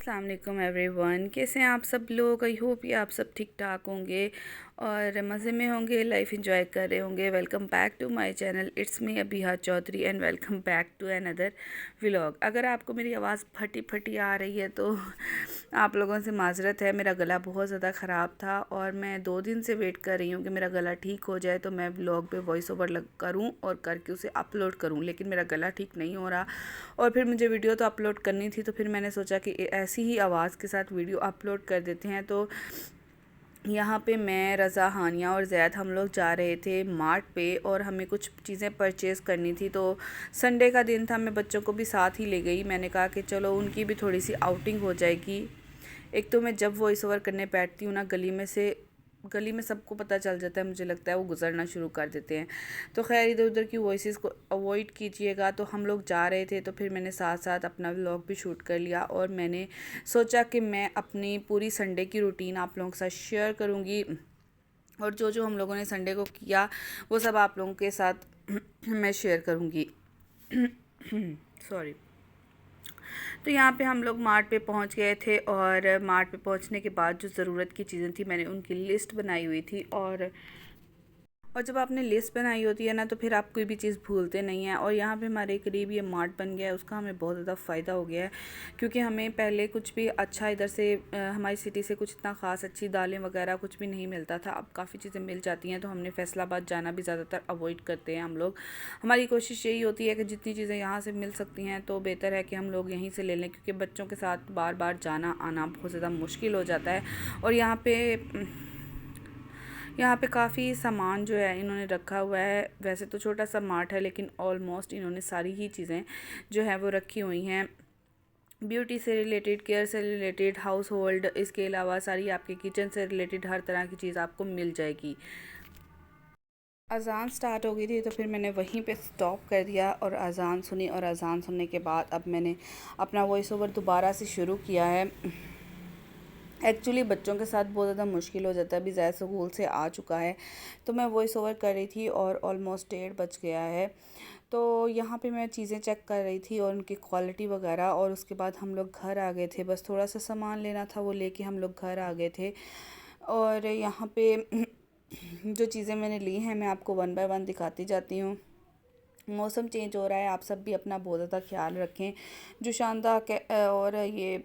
अस्सलाम वालेकुम एवरीवन। कैसे हैं आप सब लोग? आई होप ये आप सब ठीक ठाक होंगे और मज़े में होंगे, लाइफ एंजॉय कर रहे होंगे। Welcome back to my channel, it's me Abiha Chaudhary and welcome back to another vlog. अगर आपको मेरी आवाज़ फटी फटी आ रही है तो आप लोगों से माजरत है। मेरा गला बहुत ज़्यादा ख़राब था और मैं 2 दिन से वेट कर रही हूँ कि मेरा गला ठीक हो जाए तो मैं व्लॉग पे वॉइस ओवर करूँ और करके उसे अपलोड करूँ, लेकिन मेरा गला ठीक नहीं हो रहा। और फिर मुझे वीडियो तो अपलोड करनी थी, तो फिर मैंने सोचा कि ऐसी ही आवाज़ के साथ वीडियो अपलोड कर देते हैं। तो यहाँ पे मैं, रज़ा, हानिया और ज़ैद हम लोग जा रहे थे मार्ट पे और हमें कुछ चीज़ें परचेज़ करनी थी। तो संडे का दिन था, मैं बच्चों को भी साथ ही ले गई। मैंने कहा कि चलो उनकी भी थोड़ी सी आउटिंग हो जाएगी। एक तो मैं जब वॉइस ओवर करने बैठती हूँ ना, गली में सबको पता चल जाता है, मुझे लगता है वो गुजरना शुरू कर देते हैं। तो खैर इधर उधर की वॉइसेस को अवॉइड कीजिएगा। तो हम लोग जा रहे थे तो फिर मैंने साथ साथ अपना व्लॉग भी शूट कर लिया और मैंने सोचा कि मैं अपनी पूरी संडे की रूटीन आप लोगों के साथ शेयर करूँगी और जो जो हम लोगों ने संडे को किया वो सब आप लोगों के साथ मैं शेयर करूँगी। सॉरी। तो यहाँ पे हम लोग मार्ट पे पहुँच गए थे और मार्ट पे पहुँचने के बाद जो ज़रूरत की चीज़ें थी मैंने उनकी लिस्ट बनाई हुई थी। और जब आपने लिस्ट बनाई होती है ना तो फिर आप कोई भी चीज़ भूलते नहीं हैं। और यहाँ पे हमारे करीब ये मार्ट बन गया है, उसका हमें बहुत ज़्यादा फ़ायदा हो गया है, क्योंकि हमें पहले कुछ भी अच्छा इधर से हमारी सिटी से कुछ इतना ख़ास अच्छी दालें वगैरह कुछ भी नहीं मिलता था। अब काफ़ी चीज़ें मिल जाती हैं, तो हमने फैसलाबाद जाना भी ज़्यादातर अवॉइड करते हैं हम लोग। हमारी कोशिश यही होती है कि जितनी चीज़ें यहाँ से मिल सकती हैं तो बेहतर है कि हम लोग यहीं से ले लें, क्योंकि बच्चों के साथ बार बार जाना आना बहुत ज़्यादा मुश्किल हो जाता है। और यहाँ पे काफ़ी सामान जो है इन्होंने रखा हुआ है। वैसे तो छोटा सा मार्ट है, लेकिन ऑलमोस्ट इन्होंने सारी ही चीज़ें जो है वो रखी हुई हैं। ब्यूटी से रिलेटेड, केयर से रिलेटेड, हाउस होल्ड, इसके अलावा सारी आपके किचन से रिलेटेड हर तरह की चीज़ आपको मिल जाएगी। अज़ान स्टार्ट हो गई थी तो फिर मैंने वहीं पे स्टॉप कर दिया और अज़ान सुनी, और अज़ान सुनने के बाद अब मैंने अपना वॉइस ओवर दोबारा से शुरू किया है। एक्चुअली बच्चों के साथ बहुत ज़्यादा मुश्किल हो जाता है। अभी ज़ैद स्कूल से आ चुका है तो मैं वॉइस ओवर कर रही थी और ऑलमोस्ट 1:30 बज गया है। तो यहाँ पे मैं चीज़ें चेक कर रही थी और उनकी क्वालिटी वगैरह, और उसके बाद हम लोग घर आ गए थे। बस थोड़ा सा सामान लेना था, वो लेके हम लोग घर आ गए थे। और यहाँ पे जो चीज़ें मैंने ली हैं मैं आपको वन बाय वन दिखाती जाती हूँ। मौसम चेंज हो रहा है, आप सब भी अपना बहुत ज़्यादा ख्याल रखें। जो शानदार और ये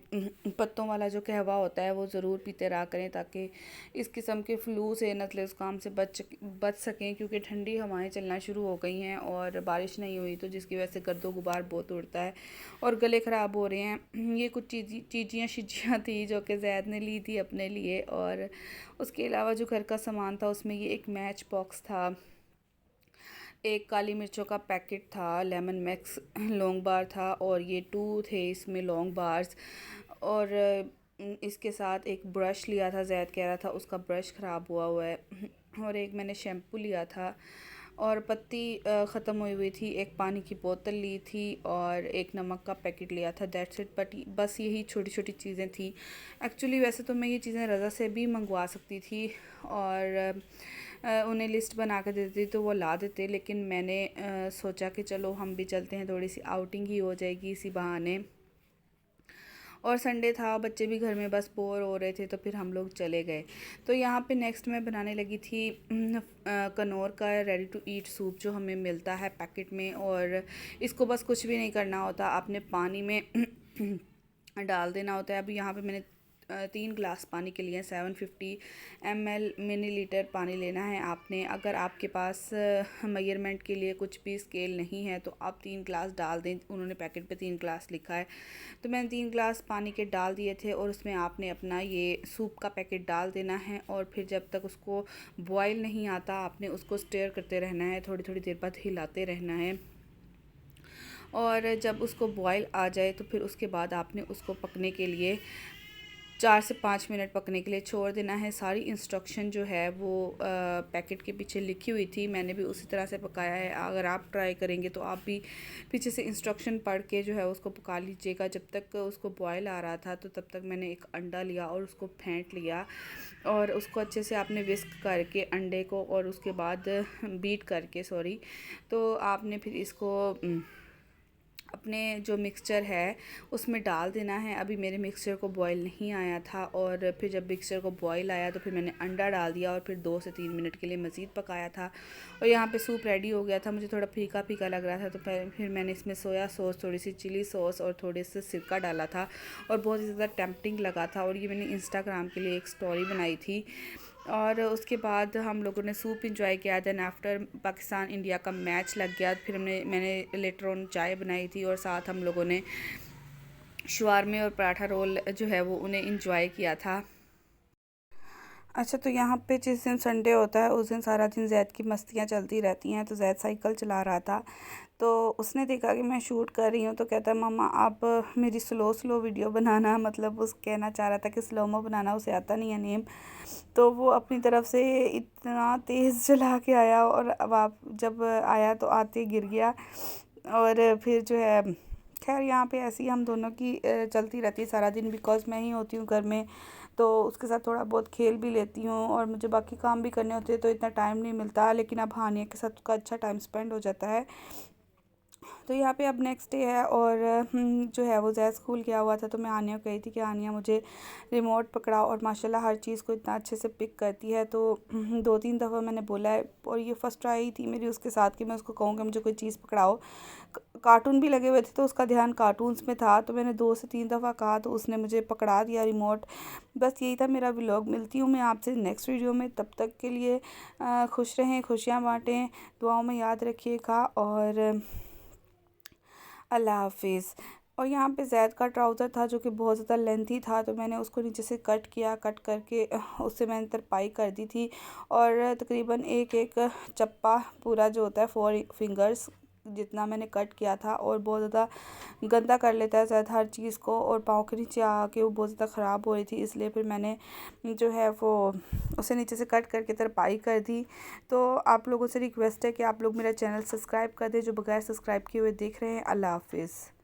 पत्तों वाला जो कहवा होता है वो ज़रूर पीते रहा करें, ताकि इस किस्म के फ्लू से, नज़ले ज़ुकाम से बच सकें, क्योंकि ठंडी हवाएं चलना शुरू हो गई हैं और बारिश नहीं हुई तो जिसकी वजह से गर्दो गुबार बहुत उड़ता है और गले ख़राब हो रहे हैं। ये कुछ चीज़ियाँ शिजियाँ थी जो कि ज़ैद ने ली थी अपने लिए। और उसके अलावा जो घर का सामान था उसमें ये एक मैच बॉक्स था, एक काली मिर्चों का पैकेट था, लेमन मैक्स लॉन्ग बार था, और ये 2 थे इसमें लॉन्ग बार्स। और इसके साथ एक ब्रश लिया था, ज़ैद कह रहा था उसका ब्रश ख़राब हुआ है। और एक मैंने शैम्पू लिया था और पत्ती ख़त्म हुई हुई थी, एक पानी की बोतल ली थी और एक नमक का पैकेट लिया था। That's it. बस यही छोटी छोटी चीज़ें थी। एक्चुअली वैसे तो मैं ये चीज़ें रज़ा से भी मंगवा सकती थी और उन्हें लिस्ट बना कर देती तो वो ला देते, लेकिन मैंने सोचा कि चलो हम भी चलते हैं, थोड़ी सी आउटिंग ही हो जाएगी इसी बहाने। और संडे था, बच्चे भी घर में बस बोर हो रहे थे तो फिर हम लोग चले गए। तो यहाँ पे नेक्स्ट मैं बनाने लगी थी कनौर का रेडी टू ईट सूप, जो हमें मिलता है पैकेट में। और इसको बस कुछ भी नहीं करना होता, आपने पानी में डाल देना होता है। अभी यहाँ पे मैंने 3 गिलास पानी के लिए 750 ml मिलीलीटर पानी लेना है आपने। अगर आपके पास मेजरमेंट के लिए कुछ भी स्केल नहीं है तो आप 3 गिलास डाल दें। उन्होंने पैकेट पे 3 गिलास लिखा है, तो मैंने 3 गिलास पानी के डाल दिए थे। और उसमें आपने अपना ये सूप का पैकेट डाल देना है और फिर जब तक उसको बॉयल नहीं आता आपने उसको स्टेयर करते रहना है, थोड़ी थोड़ी देर बाद हिलाते रहना है। और जब उसको बॉयल आ जाए तो फिर उसके बाद आपने उसको पकने के लिए 4 से 5 मिनट पकने के लिए छोड़ देना है। सारी इंस्ट्रक्शन जो है वो पैकेट के पीछे लिखी हुई थी, मैंने भी उसी तरह से पकाया है। अगर आप ट्राई करेंगे तो आप भी पीछे से इंस्ट्रक्शन पढ़ के जो है उसको पका लीजिएगा। जब तक उसको बॉयल आ रहा था तो तब तक मैंने एक अंडा लिया और उसको फेंट लिया और उसको अच्छे से आपने विस्क करके अंडे को, और उसके बाद बीट करके तो आपने फिर इसको अपने जो मिक्सचर है उसमें डाल देना है। अभी मेरे मिक्सचर को बॉईल नहीं आया था और फिर जब मिक्सचर को बॉईल आया तो फिर मैंने अंडा डाल दिया और फिर 2 से 3 मिनट के लिए मज़ीद पकाया था और यहाँ पे सूप रेडी हो गया था। मुझे थोड़ा फीका फीका लग रहा था तो फिर मैंने इसमें सोया सॉस, थोड़ी सी चिली सॉस और थोड़े से सिरका डाला था और बहुत ही ज़्यादा टेम्पटिंग लगा था। और ये मैंने इंस्टाग्राम के लिए एक स्टोरी बनाई थी और उसके बाद हम लोगों ने सूप इंजॉय किया। दैन आफ्टर पाकिस्तान इंडिया का मैच लग गया, फिर मैंने लेटर ऑन चाय बनाई थी और साथ हम लोगों ने शवारमे और पराठा रोल जो है वो उन्हें इंजॉय किया था। अच्छा, तो यहाँ पे जिस दिन संडे होता है उस दिन सारा दिन जैद की मस्तियाँ चलती रहती हैं। तो जैद साइकिल चला रहा था तो उसने देखा कि मैं शूट कर रही हूँ तो कहता है मम्मा आप मेरी स्लो वीडियो बनाना, मतलब उस कहना चाह रहा था कि स्लोमो बनाना, उसे आता नहीं है नेम। तो वो अपनी तरफ से इतना तेज़ चला के आया और अब आप जब आया तो आते गिर गया। और फिर जो है खैर यहाँ पे ऐसी हम दोनों की चलती रहती है सारा दिन, बिकॉज़ मैं ही होती हूँ घर में तो उसके साथ थोड़ा बहुत खेल भी लेती हूँ और मुझे बाकी काम भी करने होते हैं तो इतना टाइम नहीं मिलता। लेकिन अब हानिया के साथ का अच्छा टाइम स्पेंड हो जाता है। तो यहाँ पे अब नेक्स्ट डे है और जो है वो जैद स्कूल गया हुआ था तो मैं आनिया को कही थी कि आनिया मुझे रिमोट पकड़ाओ और माशाल्लाह हर चीज़ को इतना अच्छे से पिक करती है। तो 2-3 दफ़ा मैंने बोला है और ये फ़र्स्ट ट्राई थी मेरी उसके साथ कि मैं उसको कहूँ कि मुझे कोई चीज़ पकड़ाओ। कार्टून भी लगे हुए थे तो उसका ध्यान कार्टून्स में था, तो मैंने 2 से 3 दफ़ा कहा तो उसने मुझे पकड़ा दिया रिमोट। बस यही था मेरा व्लॉग। मिलती हूँ मैं आपसे नेक्स्ट वीडियो में, तब तक के लिए खुश रहें, खुशियाँ बाँटें, दुआओं में याद रखिएगा और अल्लाह हाफिज़। और यहाँ पे ज़ैद का ट्राउज़र था जो कि बहुत ज़्यादा लेंथी था तो मैंने उसको नीचे से कट किया, कट करके उससे मैंने तरपाई कर दी थी और तकरीबन एक चप्पा पूरा जो होता है 4 फिंगर्स जितना मैंने कट किया था। और बहुत ज़्यादा गंदा कर लेता है ज़ैद हर चीज़ को और पाँव के नीचे आके वो बहुत ज़्यादा ख़राब हो रही थी, इसलिए फिर मैंने जो है वो उसे नीचे से कट करके तरपाई कर दी। तो आप लोगों से रिक्वेस्ट है कि आप लोग मेरा चैनल सब्सक्राइब कर दें जो बगैर सब्सक्राइब किए हुए देख रहे हैं। अल्लाह हाफिज़।